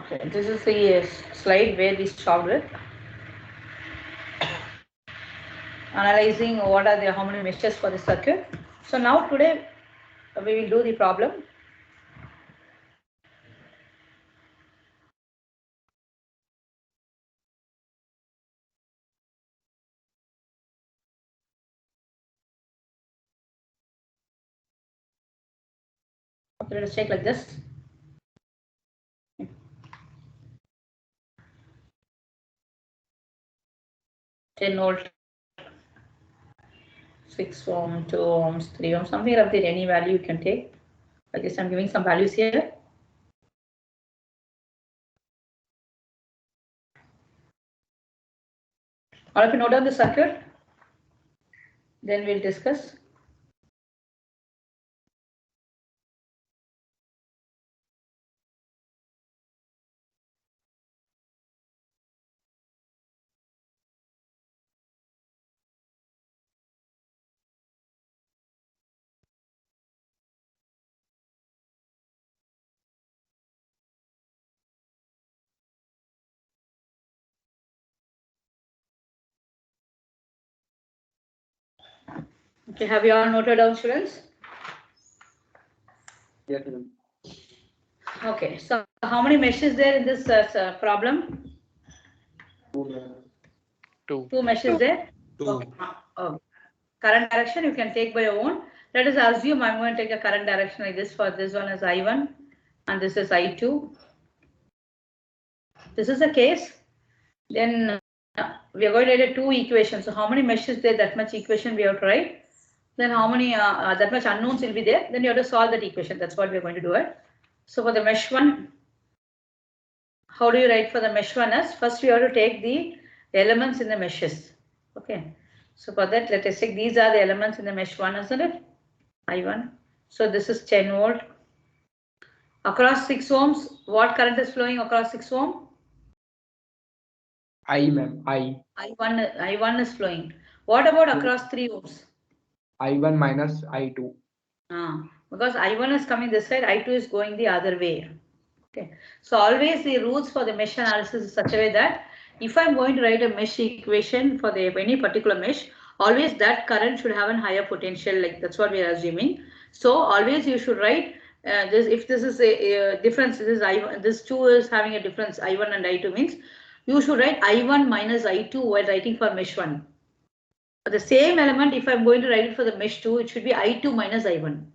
Okay, this is the slide where we solved it. Analyzing what are the how many meshes for the circuit. So now today we will do the problem. Okay, let us take like this. 10 volt, 6 ohm, 2 ohms, 3 ohms, something like that, any value you can take. I guess I'm giving some values here. All of you note down the circuit, then we'll discuss. Okay, have you all noted down, students? Yes. Okay, so how many meshes there in this problem? Two meshes there. Okay. Current direction you can take by your own. Let us assume I'm going to take a current direction like this. For this one is I1 and this is I2. This is the case. Then we are going to write two equations. So how many meshes there? That much equation we have to write. Then how many that much unknowns will be there. Then you have to solve that equation. That's what we are going to do it. So for the mesh one, how do you write for the mesh one? As first we have to take the elements in the meshes. Okay. So for that, let us take these are the elements in the mesh one, isn't it? I1. So this is 10 volt. Across 6 ohms, what current is flowing across 6 ohm? I, ma'am. I1 is flowing. What about across 3 ohms? I1 minus I2. Because I1 is coming this side, I2 is going the other way. Okay. So always the rules for the mesh analysis is such a way that if I'm going to write a mesh equation for the any particular mesh, always that current should have a higher potential. Like that's what we are assuming. So always you should write this. If this is a difference, this is I1. This two is having a difference. I1 and I2 means you should write I1 minus I2 while writing for mesh one. For the same element, if I'm going to write it for the mesh 2, it should be I2 minus I1.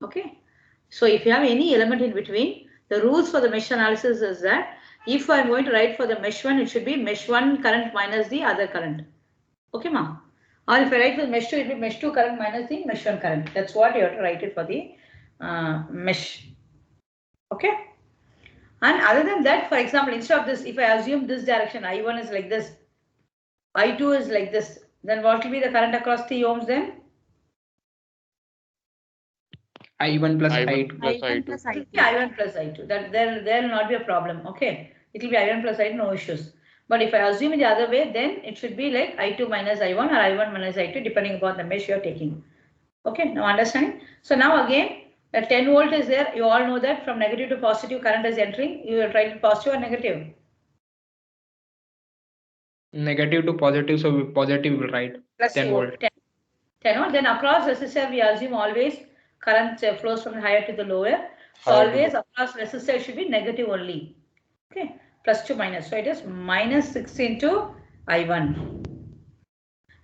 Okay. So if you have any element in between, the rules for the mesh analysis is that if I'm going to write for the mesh 1, it should be mesh 1 current minus the other current. Okay, ma? Or if I write for the mesh 2, it will be mesh 2 current minus the mesh 1 current. That's what you have to write it for the mesh. Okay. And other than that, for example, instead of this, if I assume this direction, I1 is like this, I2 is like this, then what will be the current across 3 ohms then? I1 plus I1 I2. plus I1 I2. plus I2. I1 plus I2. That there will not be a problem. Okay. It will be I1 plus I2, no issues. But if I assume it the other way, then it should be like I2 minus I1 or I1 minus I2, depending upon the mesh you are taking. Okay, now understand? So now again, the 10 volt is there. You all know that from negative to positive current is entering. You will write it positive or negative? Negative to positive, so positive will write Plus 10 volt. 10 volt. Then across resistor, we assume always current flows from the higher to the lower. So Higher to always across resistor should be negative only. Okay, plus to minus. So it is minus 6 into I1.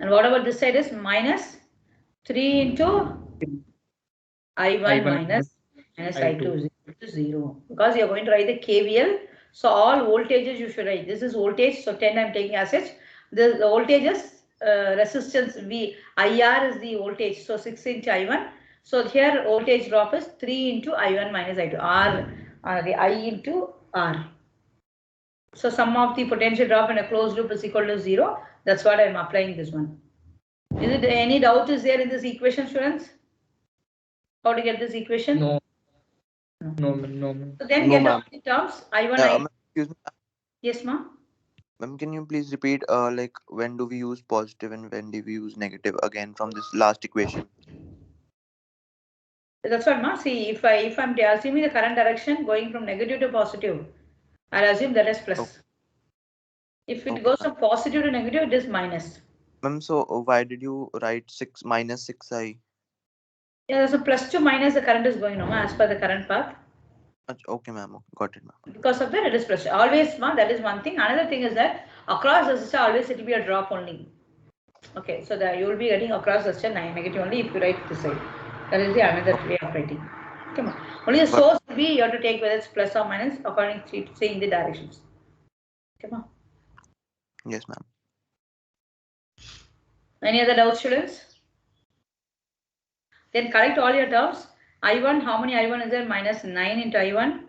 And what about this side is minus 3 into I1 minus I2 is equal to 0. Because you are going to write the KVL. So all voltages you should write. This is voltage. So 10 I am taking as such. The voltage is resistance V. IR is the voltage. So 6 into I1. So here voltage drop is 3 into I1 minus I2. R, the I into R. So sum of the potential drop in a closed loop is equal to 0. That's what I am applying this one. Is it any doubt is there in this equation, students? How to get this equation? No. No. So then No, get all ma'am. the terms. I1, Ma'am, excuse me. yes, ma. Ma'am, can you please repeat like when do we use positive and when do we use negative again from this last equation? That's what, ma. See, if I'm assuming the current direction going from negative to positive, I'll assume that is plus. Okay. If it Okay, goes ma'am. from positive to negative, it is minus. Ma'am, so why did you write 6 minus 6i? Yeah, so plus to minus the current is going, no, ma, as per the current path. Okay, ma'am. Got it, ma'am. Because of that, it is plus. Always, ma, that is one thing. Another thing is that across the resistor, always it will be a drop only. Okay, so that you will be getting across resistor negative only if you write this side. That is the another way of writing. Come on. Only the source will be you have to take whether it's plus or minus according to seeing the directions. Come on. Yes, ma'am. Any other doubts, students? Then collect all your terms. I1, how many I1 is there? Minus 9 into I1.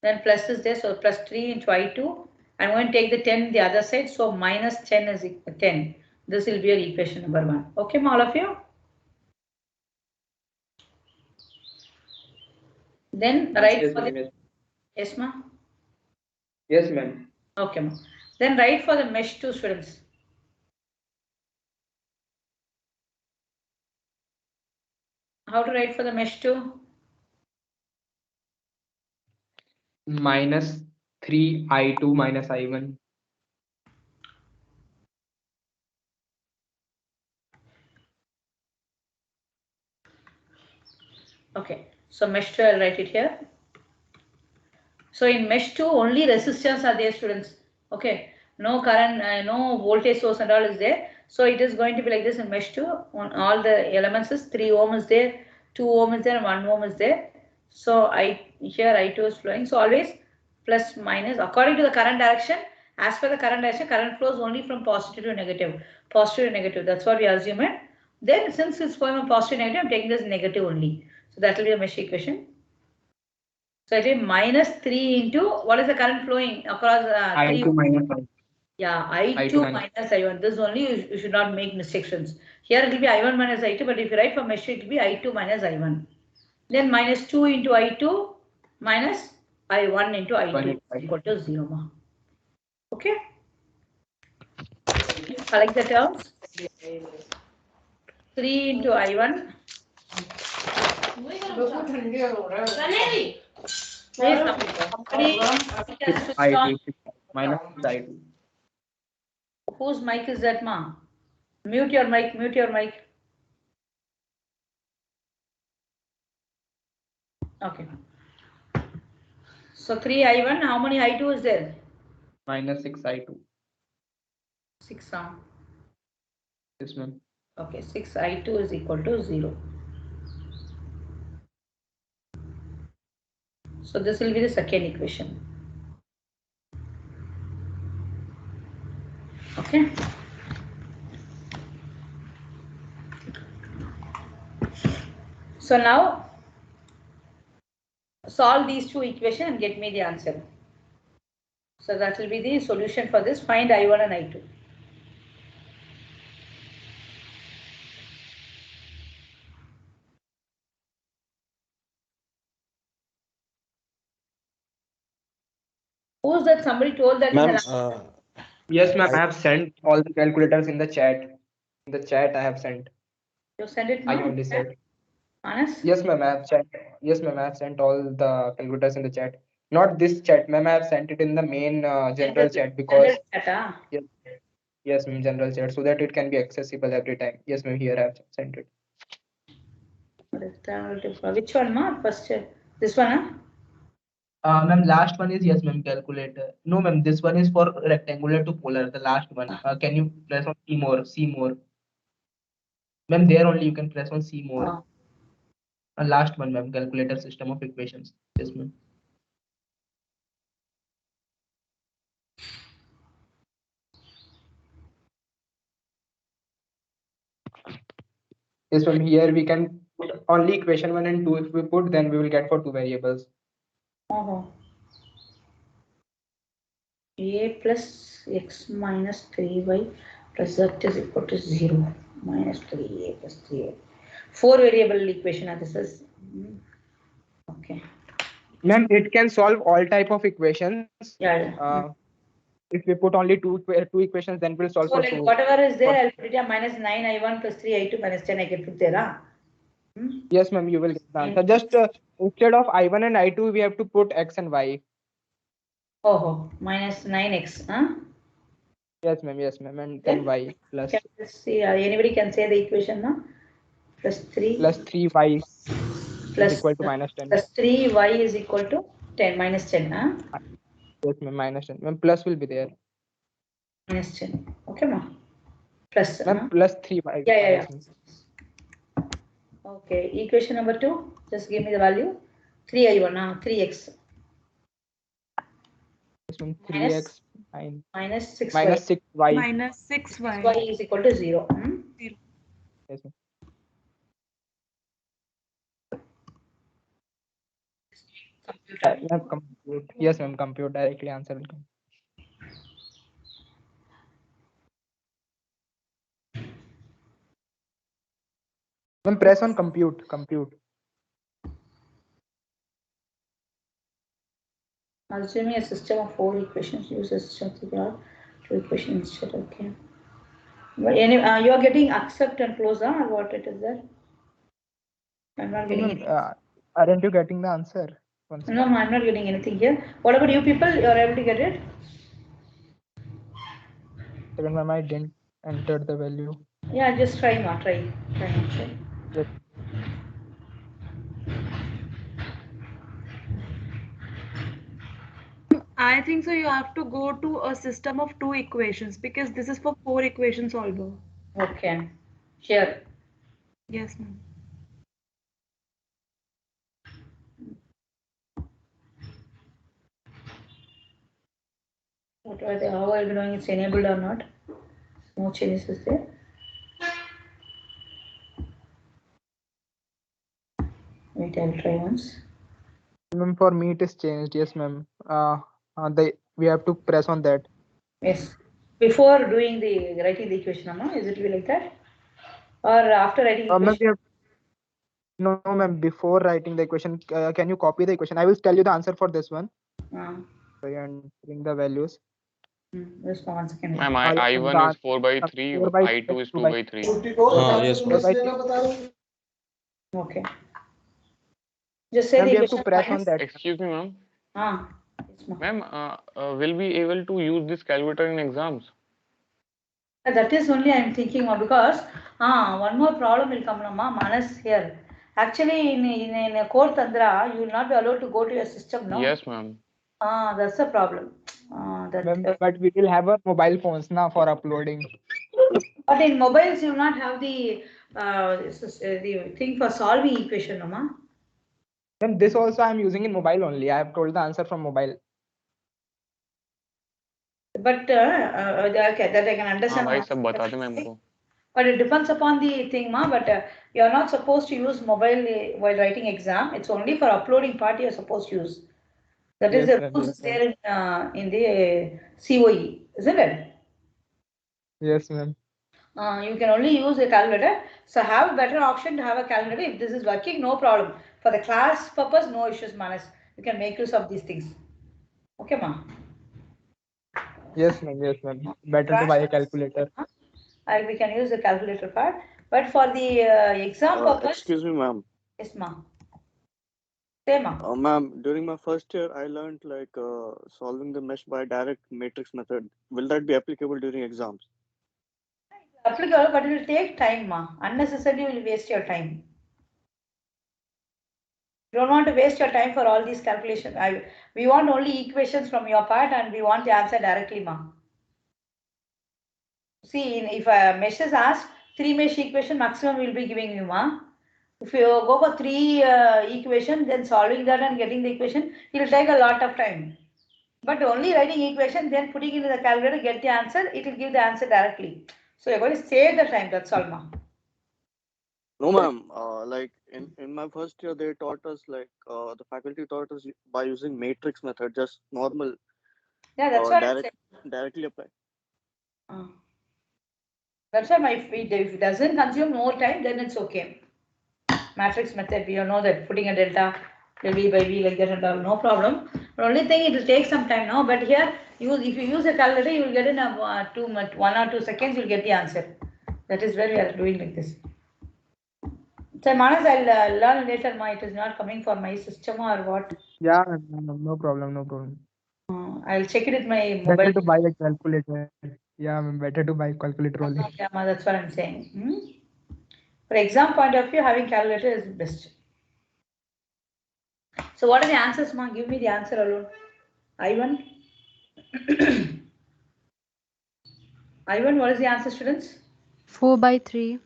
Then plus is there, so plus 3 into I2. I'm going to take the 10 the other side, so minus 10 is 10. This will be your equation number 1. Okay, all of you? Then write Yes, for ma'am. the... Yes, ma? Yes, ma'am. Okay, ma. Then write for the mesh 2, students. How to write for the mesh 2? Minus 3i2 minus I1. Okay, so mesh 2, I'll write it here. So in mesh 2, only resistors are there, students. Okay, no current, no voltage source and all is there. So it is going to be like this in mesh 2. On all the elements is 3 ohm is there, 2 ohm is there, and 1 ohm is there. So here I2 is flowing. So always plus minus according to the current direction. As per the current direction, current flows only from positive to negative. Positive to negative. That's what we assume it. Then since it's going from positive to negative, I'm taking this negative only. So that will be the mesh equation. So it is minus 3 into what is the current flowing across 3? I2 minus I1. Yeah, I2 I2 minus I1. This only you should not make mistakes. Here it will be I1 minus I2, but if you write for mesh, it will be I2 minus I1. Then minus 2 into I2 minus I1 into I2 equal to 0. Okay? Collect the terms. 3 into I1. Somebody can switch on. I2 minus I2. Whose mic is that, ma? Mute your mic, mute your mic. Okay. So 3 I1, how many I2 is there? Minus 6i2. 6 Yes, ma'am. Okay, 6 I2 is equal to 0. So this will be the second equation. Okay. So now solve these two equations and get me the answer. So that will be the solution for this. Find I1 and I2. Who's that? Somebody told that Ma'am, Yes, ma'am. I I, have sent all the calculators in the chat. In the chat, I have sent. you send it I now? only said. Anas? Yes, ma'am. I have sent. Yes, ma'am. I have sent all the calculators in the chat. Not this chat, ma'am. I have sent it in the main general chat because yes, yes, ma'am. General chat so that it can be accessible every time. Yes, ma'am. Here I have sent it. Which one, ma? First, this one, huh? Ma'am, last one is yes, ma'am. Calculator. No, ma'am. This one is for rectangular to polar. The last one. Can you press on see more? See more. Ma'am, there only you can press on see more. Last one, ma'am. Calculator system of equations. Yes, ma'am. Yes, from here we can put only equation 1 and 2. If we put, then we will get for two variables. A plus x minus 3y plus z is equal to 0 minus 3a plus 3a. 4 variable equation. This is okay. Ma'am, it can solve all type of equations. Yeah. If we put only two equations, then we'll solve So for like two. whatever is there, I'll put it at minus 9 I1 plus 3 I2 minus 10 I can put there. Yes, ma'am, you will get the answer. Just instead of I1 and I2, we have to put X and Y. Oh, minus 9x, huh? Yes, ma'am, and then Y plus Let's see, anybody can say the equation now? Plus 3 plus 3Y plus, is equal to minus 10. plus 3y is equal to 10, minus 10, huh? Yes, ma'am, minus 10. Ma'am, plus will be there. Minus 10. Okay, ma. Plus. Ma'am, plus 3Y. Yeah. Yes, ma'am. Okay, equation number 2. Just give me the value. 3i1, 3x. Yes, ma'am, 3X minus 6y. minus 6Y. Minus 6y. y is equal to 0. Yes, ma'am. Compute. Yes, ma'am, compute directly answer will come. Ma'am, press on compute. Assuming a system of 4 equations, use a system of 2 equations instead. Okay. But anyway, you are getting accept and close, or what it is there? I'm not getting it. Aren't you getting the answer? No, I'm not getting anything here. What about you people? You are able to get it? Second, ma'am, I didn't enter the value. Yeah, just try, ma. Try. Yes. I think so. You have to go to a system of 2 equations because this is for 4 equation solver. Okay. Here. Yes, ma'am. What are they? How are you knowing it's enabled or not? No changes is there. Wait, I'll try once. Ma'am, for me it is changed. Yes, ma'am. We have to press on that. Yes. Before doing the writing the equation, Amma, is it like that? Or after writing equation? No, ma'am. Before writing the equation, can you copy the equation? I will tell you the answer for this one. So you're entering the values. Just 1 second. Ma'am, I1 is 4 by 3, I2 is 2 by 3. Yes, Okay. Just say Ma'am, the we have equation. to press on that. Excuse me, ma'am. Yes, Ma'am, will we able to use this calculator in exams? That is only I am thinking of, because one more problem will come, Manas here. Actually, in a Code Tandra, you will not be allowed to go to your system, no? Yes, ma'am. That's the problem. But we will have our mobile phones now for uploading. But in mobiles, you will not have the thing for solving equation, no, ma? Then this also I am using in mobile only. I have told the answer from mobile. But okay, that I can understand. भाई सब बता दे ma'am को. But it depends upon the thing, ma. But you are not supposed to use mobile while writing exam. It's only for uploading part you are supposed to use. That is the rules there in the COE, isn't it? Yes, ma'am. You can only use a calculator. So have a better option to have a calculator. If this is working, no problem. For the class purpose, no issues, Manas. You can make use of these things. Okay, ma? Yes, ma'am. Better to buy a calculator. We can use the calculator part. But for the exam purpose. Excuse me, ma'am. Yes, ma. Say, ma. Ma'am, during my first year, I learned solving the mesh by direct matrix method. Will that be applicable during exams? Applicable, but it will take time, ma. Unnecessarily, you will waste your time. You don't want to waste your time for all these calculations. We want only equations from your part, and we want the answer directly, ma. See, if a mesh is asked, 3 mesh equation maximum will be giving you, ma. If you go for 3 equation, then solving that and getting the equation, it will take a lot of time. But only writing equation, then putting into the calculator, get the answer, it will give the answer directly. So you're going to save the time, that's all, ma. No, ma'am. In my first year, they taught us the faculty taught us by using matrix method, just normal. Yeah, that's what I'm saying. Directly apply. That's why if it doesn't consume more time, then it's okay. Matrix method, we know that putting a delta, del V by V like that and all, no problem. The only thing, it will take some time now. But here, if you use a calculator, you will get in 1 or 2 seconds, you will get the answer. That is where we are doing like this. So Manas, I'll learn later. It is not coming for my system or what. Yeah, no problem, no problem. I'll check it with my Better mobile. to buy a calculator. Yeah, ma'am, better to buy calculator only. Yeah, Ma, that's what I'm saying. For exam point of view, having calculator is best. So what are the answers, Ma? Give me the answer alone. I1. I1, what is the answer, students? 4/3.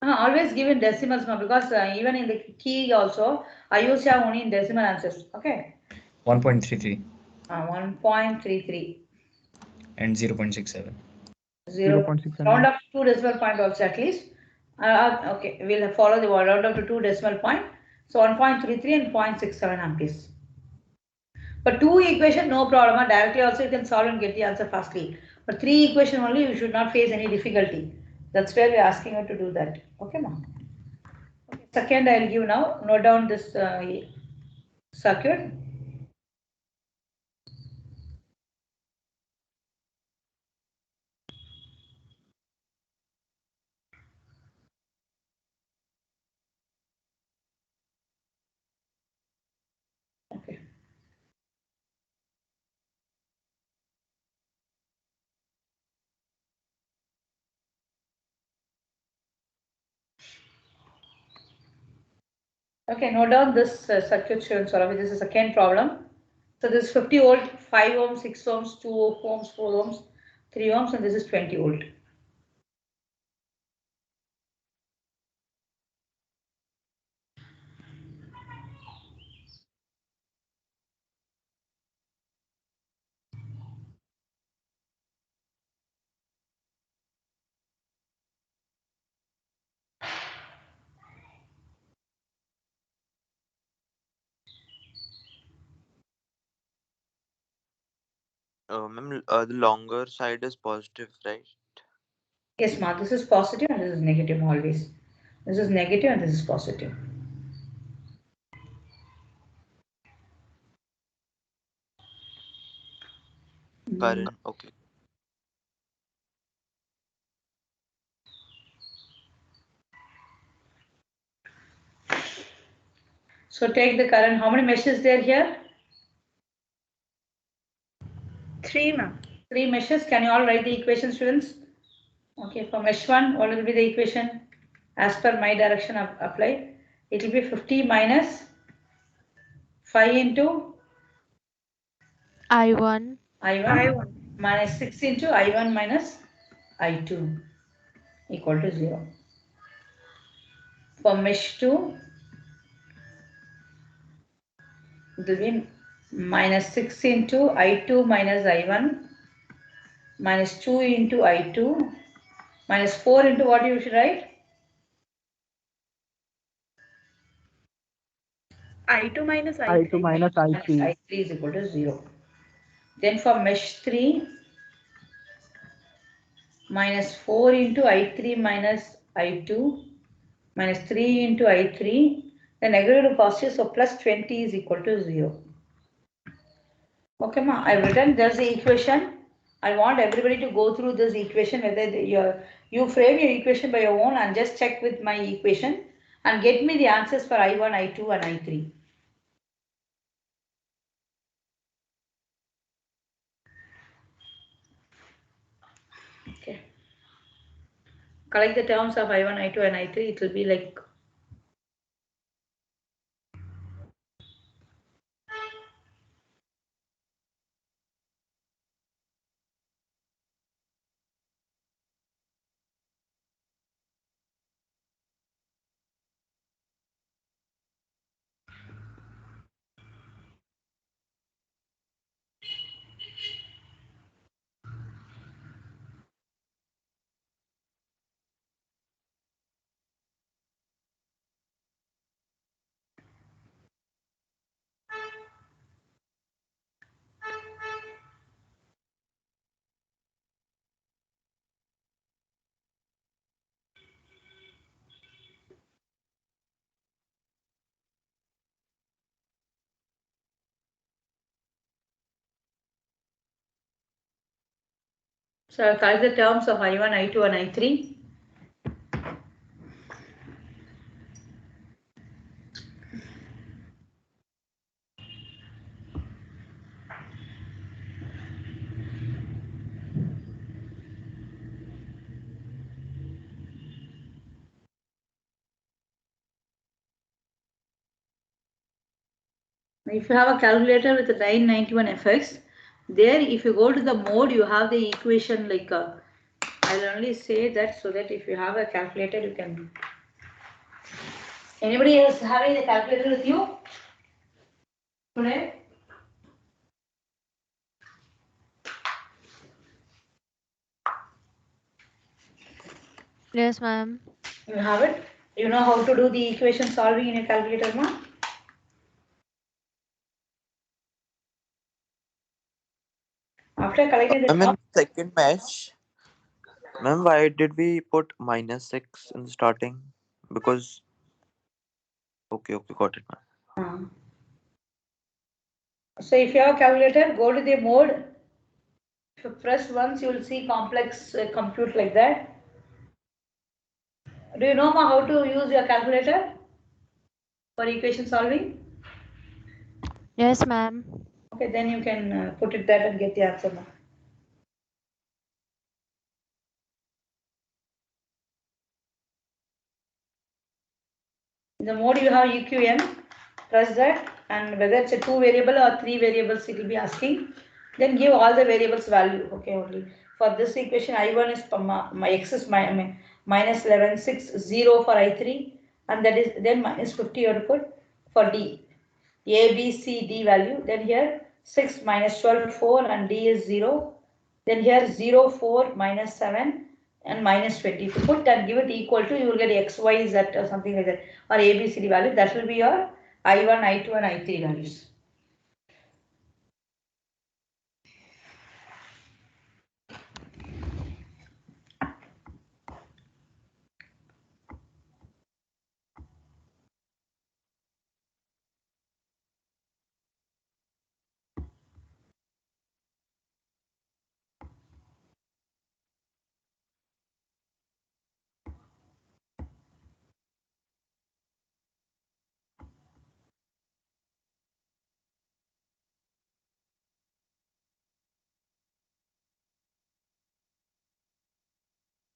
Always give in decimals, Ma, because even in the key also, I used to have only in decimal answers. Okay. 1.33 1.33. and 0.67. 0.67. Round up to 2 decimal point also at least. Okay, we'll follow the round up to 2 decimal point. So 1.33 and 0.67 amperes. For 2 equation, no problem. Directly also you can solve and get the answer fastly. For 3 equation only, you should not face any difficulty. That's where we're asking you to do that. Okay, ma. Okay, second, I'll give now. Note down this circuit. Okay. Okay, note down this circuit students. This is the second problem. So this is 50 volt, 5 ohms, 6 ohms, 2 ohms, 4 ohms, 3 ohms, and this is 20 volt. Ma'am, the longer side is positive, right? Yes, ma, this is positive and this is negative always. This is negative and this is positive. Current, okay. So take the current. How many meshes there here? 3, ma'am. 3 meshes. Can you all write the equation, students? Okay, for mesh 1, what will be the equation? As per my direction applied, it will be 50 minus 5 into I1. I1 minus 6 into I1 minus I2 equal to 0. For mesh 2, it will be minus 6 into I2 minus I1 minus 2 into I2 minus 4 into what you should write? I2 minus I3. I2 minus Minus I3. I3 is equal to 0. Then for mesh 3, minus 4 into I3 minus I2 minus 3 into I3, then negative to positive, so plus 20 is equal to 0. Okay, ma, I've written just the equation. I want everybody to go through this equation, whether you frame your equation by your own and just check with my equation and get me the answers for I1, I2 and I3. Okay. Collect the terms of I1, I2 and I3. It will be like so I'll collect the terms of I1, I2 and I3. If you have a calculator with 991 FX, there if you go to the mode, you have the equation like, I'll only say that so that if you have a calculator, you can. Anybody else having the calculator with you today? Yes, ma'am. You have it? You know how to do the equation solving in a calculator, ma? After collecting the I'm in top, second mesh. Ma'am, why did we put -6 in the starting? Because okay, got it, ma'am. So if you have a calculator, go to the mode. If you press once, you will see complex compute like that. Do you know ma, how to use your calculator for equation solving? Yes, ma'am. Okay, then you can put it there and get the answer ma. In the mode you have EQN, press that, and whether it's a 2 variable or 3 variables it will be asking. Then give all the variables value. Okay, only for this equation I1 is my x is minus 11, 6, 0 for I3, and that is then minus 50 you have to put for D. A, B, C, D value. Then here 6 minus 12, 4, and D is 0. Then here 0, 4, minus 7, and minus 20. If you put and give it equal to, you will get X, Y, Z or something like that, or A, B, C, D value. That will be your I1, I2, and I3 values.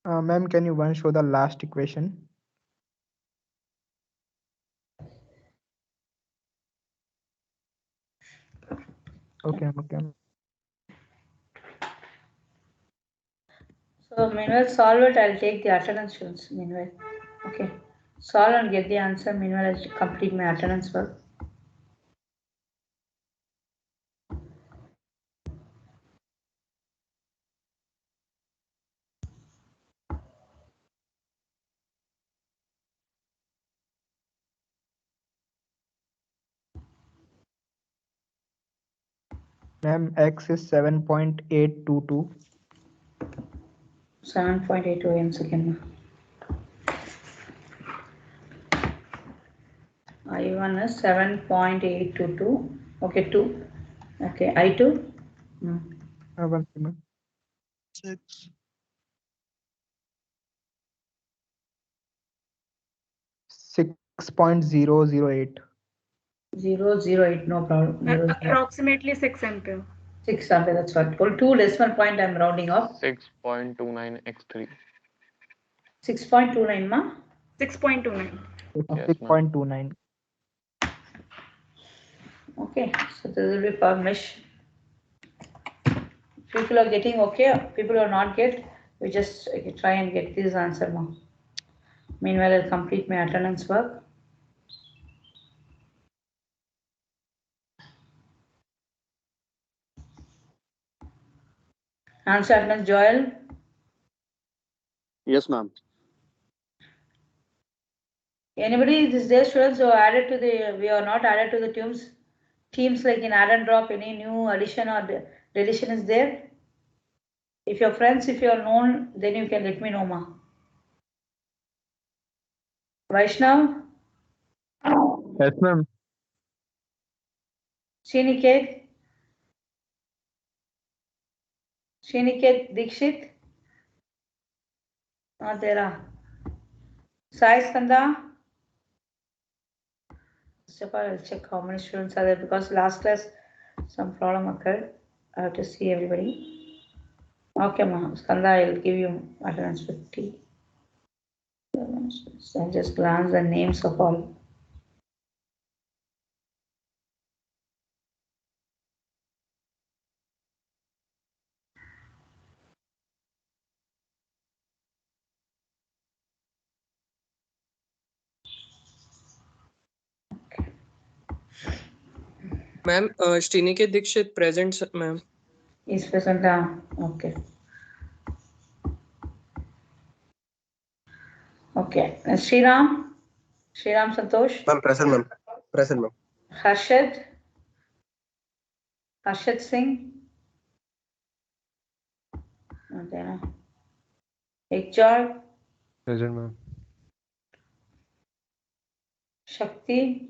Ma'am, can you once show the last equation? Okay, okay. So meanwhile, solve it. I'll take the attendance students. Meanwhile, okay. Solve and get the answer. Meanwhile, I'll complete my attendance work. Ma'am, X is 7.822. 7.82 in second. I1 is 7.822. Okay, 2. Okay, I2. One second. 6.008. 008, no problem. 0, Approximately 6 ampere. 6 ampere, that's what. Well, 2 decimal point I'm rounding up. 6.29 x3. 6.29 ma? 6.29. Yes, 6.29. Okay, so this will be for mesh. People are getting okay, people are not get, we just try and get this answer ma. Meanwhile, I'll complete my attendance work. Answer attendance, Joel. Yes, ma'am. Anybody these days students who are added to the, we are not added to the teams like in add and drop, any new addition or deletion is there? If your friends, if you are known, then you can let me know ma. Vaishnav, Yes, ma'am. Sriniket Dikshit, not there. Sai Skanda. First of all, I'll check how many students are there because last class some problem occurred. I have to see everybody. Okay, ma. Skanda, I'll give you attendance 50. I'll just glance the names of all. Ma'am, Srinike Dixit present, ma'am. Is present. Okay. Okay. Sriram Santosh. Ma'am, present, ma'am. Present, ma'am. Harshad Singh. Okay. Ekjoy. Present, ma'am. Shakti.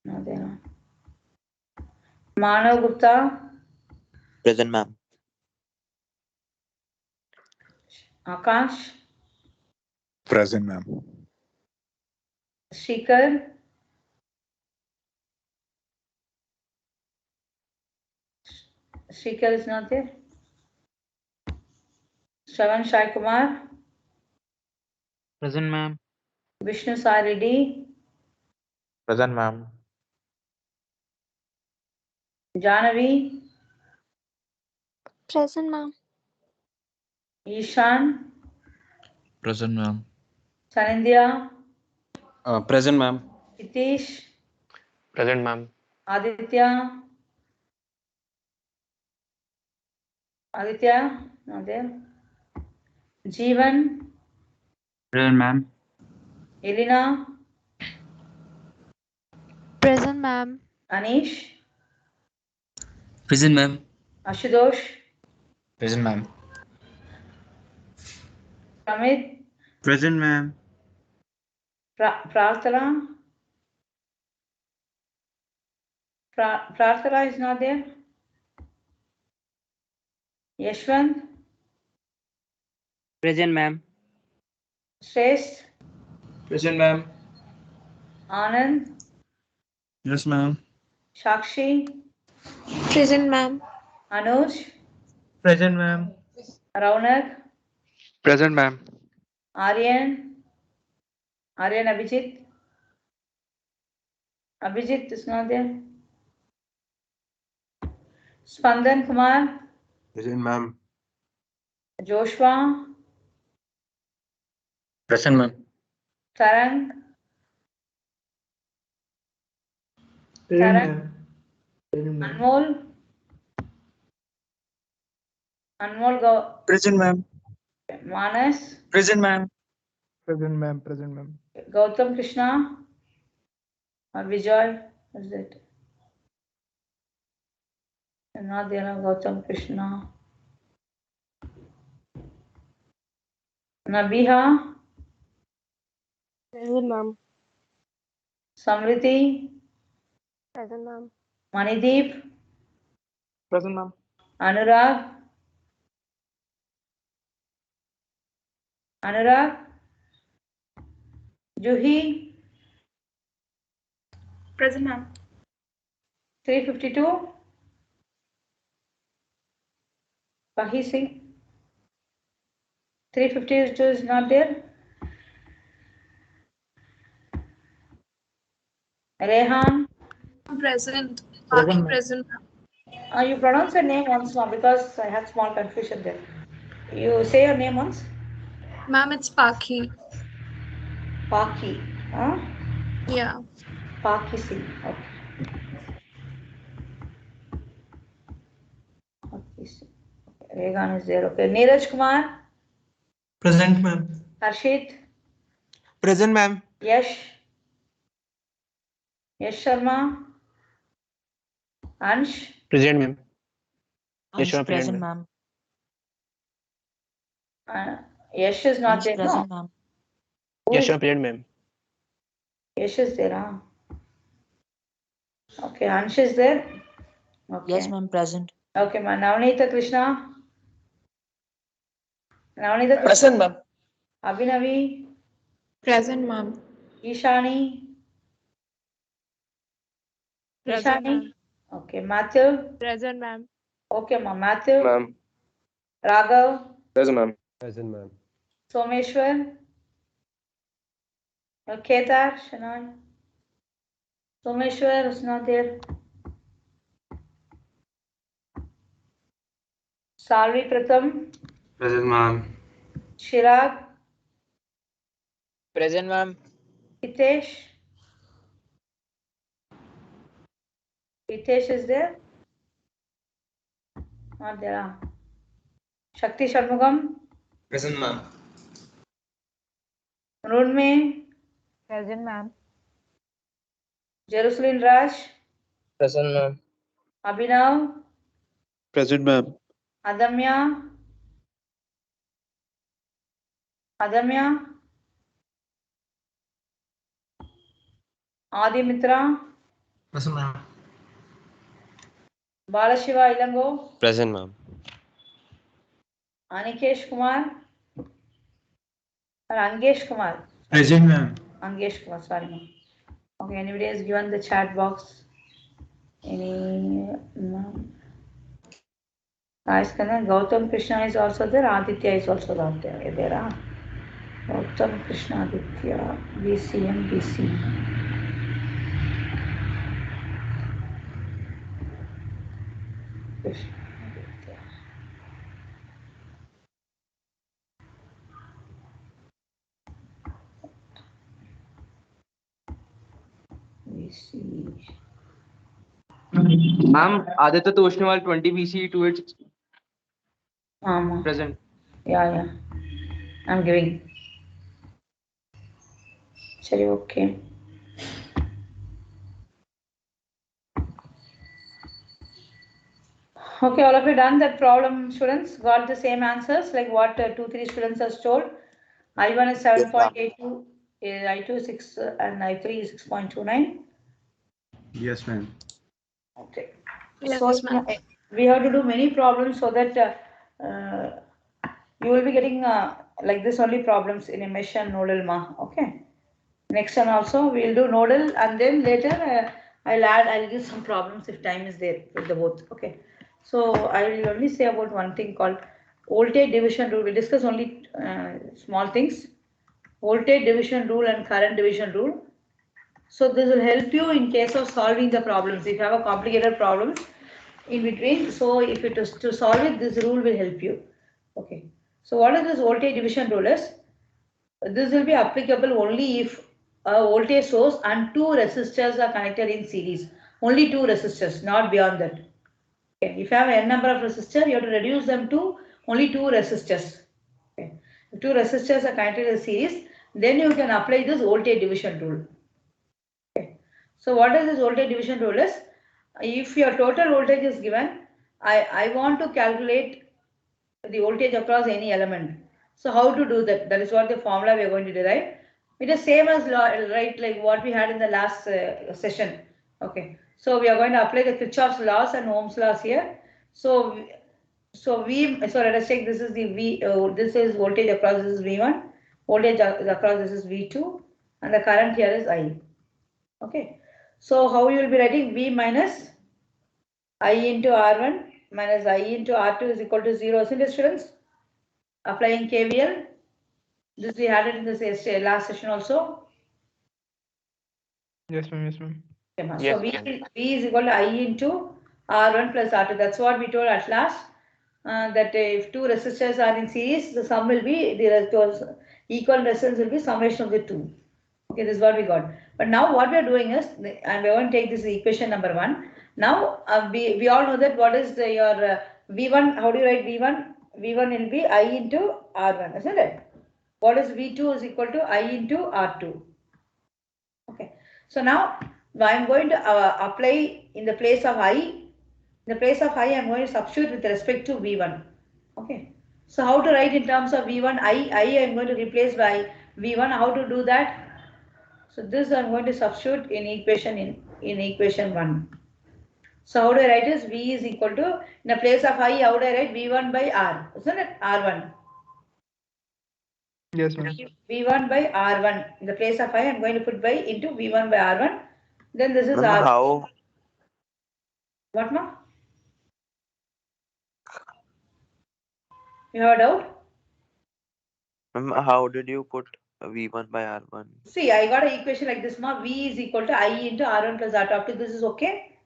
No, there. Manav Gupta. Present, ma'am. Akash. Present, ma'am. Shrikar. Shrikar is not there. Shravan Shai Kumar. Present, ma'am. Vishnu Sai Reddy. Present, ma'am. Jahnavi. Present, ma'am. Ishan. Present, ma'am. Sanindya. Present, ma'am. Hitesh. Present, ma'am. Aditya. Not there. Jeevan. Present, ma'am. Elena. Present, ma'am. Anish. Present, ma'am. Ashutosh. Present, ma'am. Amit. Present, ma'am. Prarthana. Prarthana is not there. Yashwant. Present, ma'am. Shrestha. Present, ma'am. Anand. Yes, ma'am. Shakshi. Present, ma'am. Anuj. Present, ma'am. Raunak. Present, ma'am. Aryan Abhijit. Abhijit is not there. Spandan Kumar. Present, ma'am. Joshua. Present, ma'am. Tarang. Anmol. Present, ma'am. Manas. Present, ma'am. Present, ma'am. Present, ma'am. Gautam Krishna. Or Vijay. What is it? Not there. Gautam Krishna. Nabiha. Present, ma'am. Samriti. Present, ma'am. Manideep. Present, ma'am. Anurag. Juhi. Present, ma'am. 352. Pahi Singh. 352 is not there. Rehan. Present. Present, Present. You pronounce your name once more because I had small confusion there. You say your name once. Ma'am, it's Pakhi. Paki. Huh? Yeah. Paki Singh. Okay. Paki Singh. Okay. Rehan is there. Okay. Neeraj Kumar. Present, ma'am. Harshit. Present, ma'am. Yash Sharma. Ansh. Present, ma'am. Ansh Yashwant, present, ma'am. ma'am. Yash is not Ansh there. present, No. ma'am. Yashwant, present, ma'am. Yash is there. Huh? Okay. Ansh is there. Okay. Yes, ma'am, present. Okay, ma. Navneeta Krishna. Present, ma'am. Abhinavi. Present, ma'am. Ishani. Present, Ishani. Okay. Matthew. Present, ma'am. Okay, ma. Matthew. Ma'am. Raghav. Present, ma'am. Present, ma'am. Someshwar. Kedar. Shanai. Someshwar is not there. Salvi Pratham. Present, ma'am. Chirag. Present, ma'am. Hitesh. Hitesh is there? Not there. Shakti Shanmugam? Present, ma'am. Runme? Present, ma'am. Jerusalem Raj? Present, ma'am. Abhinav? Present, ma'am. Adamya? Adamya? Adimitra? Present, ma'am. Balashiva Ilango? Present, ma'am. Anikesh Kumar? Or Angesh Kumar? Present, ma'am. Angesh Kumar, sorry ma'am. Okay, anybody has given the chat box? Any? No. Guys, Gautam Krishna is also there, Aditya is also there. Gautam Krishna Aditya, BCM, BC. Krishna Aditya. BC. Ma'am, Aditya Toshnewal 20 BC to its present. Yeah. I'm giving. Sorry, okay. Okay, all of you done that problem, students? Got the same answers like what 2-3 students have told? I1 is 7.82, I2 is 6, and I3 is 6.29. Yes, ma'am. Okay. Yes, So ma'am. we have to do many problems so that you will be getting like this only problems in a mesh and nodal okay. Next one also we will do nodal, and then later I'll give some problems if time is there with the both. Okay. So I will only say about one thing called voltage division rule. We'll discuss only small things. Voltage division rule and current division rule. So this will help you in case of solving the problems. If you have a complicated problem in between, so if it is to solve it, this rule will help you. Okay. So what is this voltage division rule is? This will be applicable only if a voltage source and 2 resistors are connected in series. Only 2 resistors, not beyond that. Okay. If you have n number of resistors, you have to reduce them to only 2 resistors. Okay. If 2 resistors are connected in series, then you can apply this voltage division rule. Okay. So what is this voltage division rule is? If your total voltage is given, I want to calculate the voltage across any element. So how to do that? That is what the formula we are going to derive. It is same as right like what we had in the last session. Okay. So we are going to apply the Kirchhoff's laws and Ohm's laws here. So let us take this is the V. This is voltage across. This is V1. Voltage across. This is V2, and the current here is I. Okay. So how you will be writing V minus I into R1 minus I into R2 is equal to 0, isn't it, students? Applying KVL. This we had it in the last session also. Yes, ma'am. Yes, ma'am. Okay, so V is equal to I into R1 plus R2. That's what we told at last. That if 2 resistors are in series, the sum will be the equal resistance will be summation of the 2. Okay, this is what we got. But now what we are doing is, and we are going to take this equation number 1. Now we all know that what is your V1. How do you write V1? V1 will be I into R1, isn't it? What is V2 is equal to I into R2. Okay. So now I am going to apply in the place of I. In the place of I am going to substitute with respect to V1. Okay. So how to write in terms of V1? I am going to replace by V1. How to do that? So this I am going to substitute in equation in equation 1. So how do I write this? V is equal to, in the place of I, how do I write V1 by R? Isn't it? R1. Yes, ma'am. V1 by R1. In the place of I, I am going to put by into V1 by R1. Then this is Ma'am, R. how? What, ma? You have a doubt? Ma'am, how did you put V1 by R1? See, I got an equation like this, ma. V is equal to I into R1 plus R2. Up to this is okay?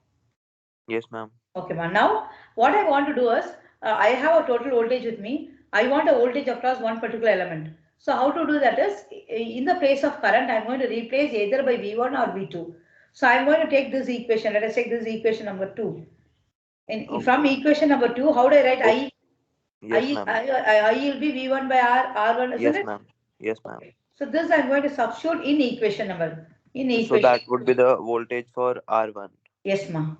Yes, ma'am. Okay, ma. Now, what I want to do is, I have a total voltage with me. I want a voltage across one particular element. So how to do that is, in the place of current, I'm going to replace either by V1 or V2. So I'm going to take this equation. Let us take this equation number 2. And Okay. from equation number 2, how do I write I? Yes, ma'am. I will be V1 by R1, isn't Yes, it? ma'am. Yes, ma'am. So this I'm going to substitute in equation number. So that would be the voltage for R1. Yes, ma'am.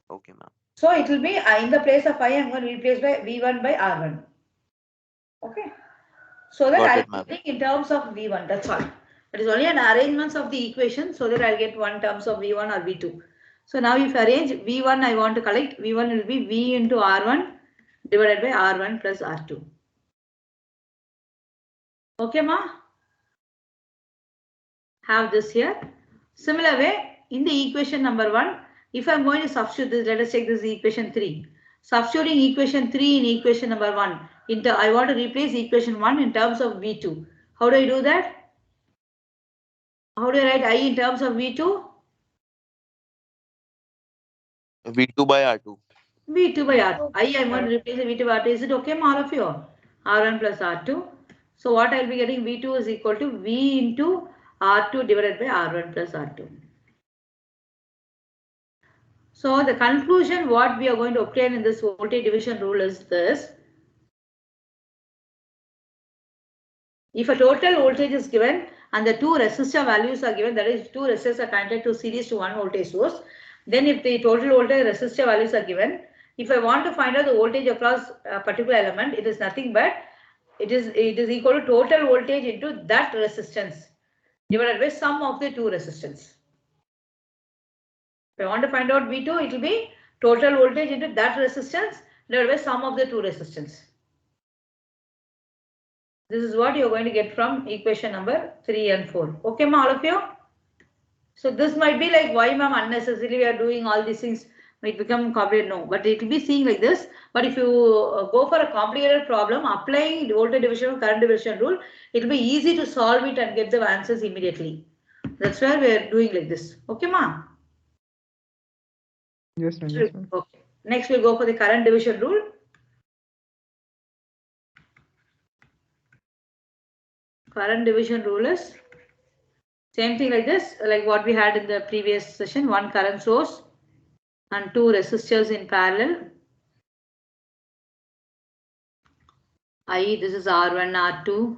Okay, ma'am. So it will be in the place of I, I'm going to replace by V1 by R1. Okay. So that Got I'll it, ma'am. think in terms of V1. That's all. It is only an arrangement of the equation so that I'll get one terms of V1 or V2. So now if I arrange V1, I want to collect, V1 will be V into R1 divided by R1 plus R2. Okay, ma? Have this here. Similar way, in the equation number 1, if I'm going to substitute this, let us take this equation 3. Substituting equation 3 in equation number 1, I want to replace equation 1 in terms of V2. How do I do that? How do I write I in terms of V2? V2 by R2. V2 by R2. I'm going to replace the V2 by R2. Is it okay, all of you? R1 plus R2. So what I'll be getting V2 is equal to V into R2 divided by R1 plus R2. So the conclusion what we are going to obtain in this voltage division rule is this. If a total voltage is given and the two resistor values are given, that is two resistors are connected to series to one voltage source, then if the total voltage resistor values are given, if I want to find out the voltage across a particular element, it is nothing but it is equal to total voltage into that resistance divided by sum of the two resistance. If I want to find out V2, it will be total voltage into that resistance divided by sum of the two resistance. This is what you are going to get from equation number 3 and 4. Okay, ma, all of you? So this might be like, why ma'am unnecessarily we are doing all these things, might become complicated. No, but it will be seeing like this. But if you go for a complicated problem, applying the voltage division, current division rule, it will be easy to solve it and get the answers immediately. That's why we are doing like this. Okay, ma? Yes, ma'am. Yes, ma'am. Okay. Next, we'll go for the current division rule. Current division rule is same thing like this, like what we had in the previous session, one current source and two resistors in parallel. I, this is R1, R2,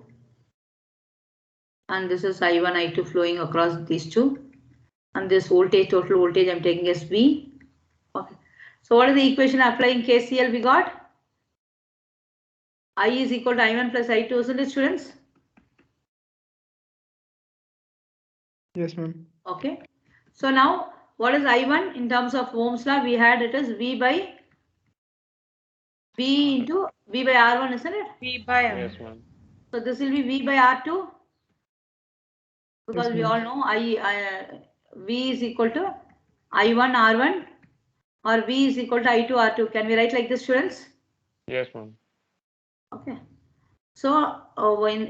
and this is I1, I2 flowing across these two. And this voltage, total voltage I'm taking as V. Okay. So what is the equation applying KCL we got? I is equal to I1 plus I2, isn't it, students? Yes, ma'am. Okay. So now what is I1 in terms of Ohm's law? We had it as V by R1, isn't it? V by R. Yes, ma'am. So this will be V by R2 because Yes, we ma'am. all know V is equal to I1 R1 or V is equal to I2 R2. Can we write like this, students? Yes, ma'am. Okay. So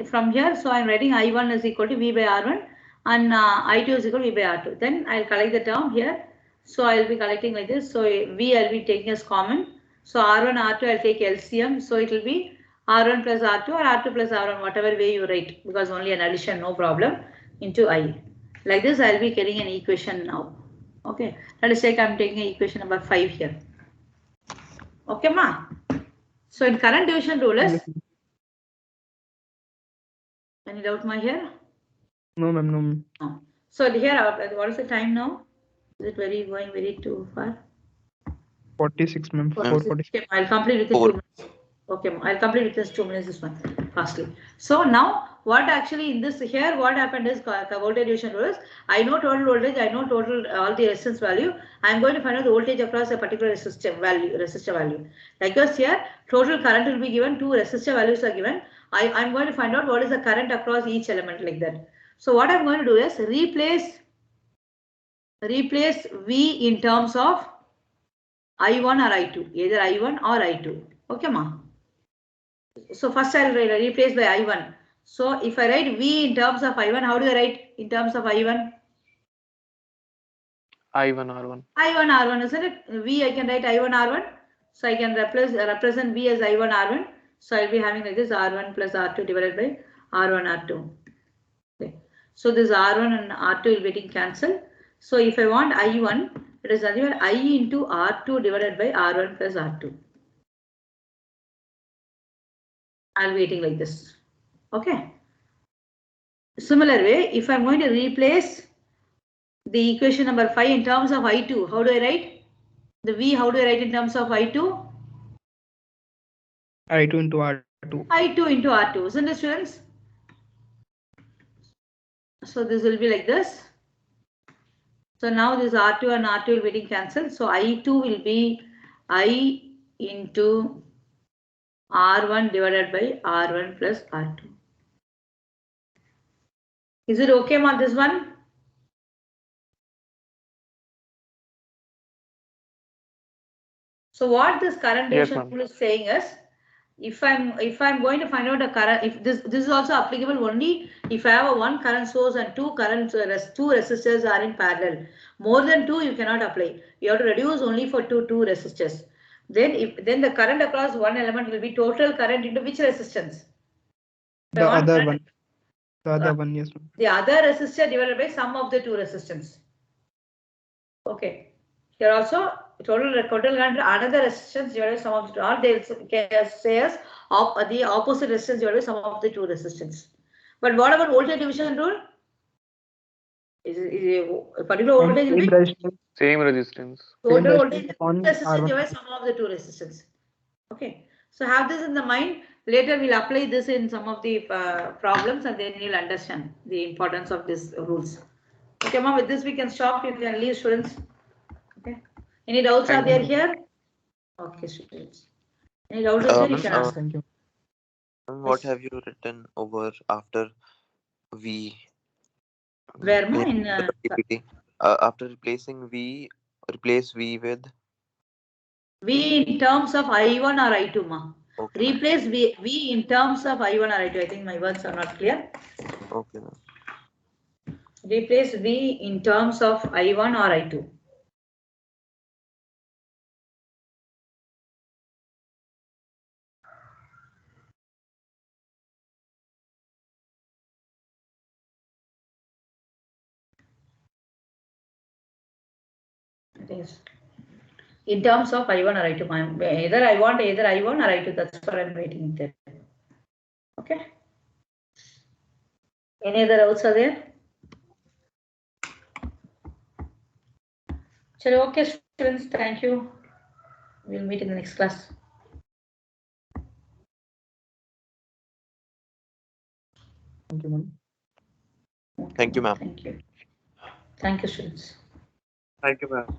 from here, so I'm writing I1 is equal to V by R1 and I2 is equal to V by R2. Then I'll collect the term here. So I'll be collecting like this. So V I'll be taking as common. So R1, R2 I'll take LCM. So it will be R1 plus R2 or R2 plus R1, whatever way you write, because only an addition, no problem, into I. Like this, I'll be getting an equation now. Okay. Let us take, I'm taking equation number 5 here. Okay, ma. So in current division rule is, any doubt my here? No, ma'am. No, ma'am. No. So here, what is the time now? Is it going very too far? 46, ma'am. 446. Okay, I'll complete within 2 minutes. Okay, I'll complete within 2 minutes this one fastly. So now what actually in this here, what happened is voltage division rule is, I know total voltage, I know total all the resistance value. I'm going to find out the voltage across a particular resistor value. Likewise here, total current will be given, two resistor values are given. I'm going to find out what is the current across each element like that. So what I'm going to do is replace V in terms of I1 or I2, either I1 or I2. Okay, ma. So first I'll replace by I1. So if I write V in terms of I1, how do I write in terms of I1? I1 R1. I1 R1, isn't it? V I can write I1 R1. So I can represent V as I1 R1. So I'll be having like this R1 plus R2 divided by R1 R2. Okay. So this R1 and R2 will be getting cancelled. So if I want I1, it is nothing but I into R2 divided by R1 plus R2. I'll be waiting like this. Okay. Similar way, if I'm going to replace the equation number 5 in terms of I2, how do I write? The V, how do I write in terms of I2? I2 into R2. I2 into R2, isn't it, students? So this will be like this. So now this R2 and R2 will be getting cancelled. So I2 will be I into R1 divided by R1 plus R2. Is it okay on this one? So what this current Yes, division ma'am. rule is saying is, if I'm going to find out a current, if this is also applicable only if I have a one current source and two resistors are in parallel. More than two you cannot apply. You have to reduce only for two resistors. Then the current across one element will be total current into which resistance? The other one. The other one, yes, ma'am. The other resistor divided by sum of the two resistance. Okay. Here also total current another resistance divided by sum of the two. Or they can say as the opposite resistance divided by sum of the two resistance. But what about voltage division rule? Is a particular voltage will be Same resistance. total voltage upon resistance R1. divided by sum of the two resistance. Okay. So have this in the mind. Later we'll apply this in some of the problems and then you'll understand the importance of these rules. Okay, ma'am, with this we can stop. You can leave, students. Okay. Any doubts are there here? Okay, students. Any doubts are there? You can ask. Thank you. What have you written over after V? Where, ma? In In the PPT. After replacing V, replace V with V in terms of I1 or I2, ma. okay. Replace V in terms of I1 or I2. I think my words are not clear. Okay. Replace V in terms of I1 or I2. Yes. In terms of I1 or I2, ma'am. Either I want either I1 or I2. That's what I'm waiting there. Okay. Any other doubts are there? Chalo, okay, students. Thank you. We'll meet in the next class. Thank you, ma'am. Thank you, ma'am. Thank you. Thank you, students. Thank you, ma'am.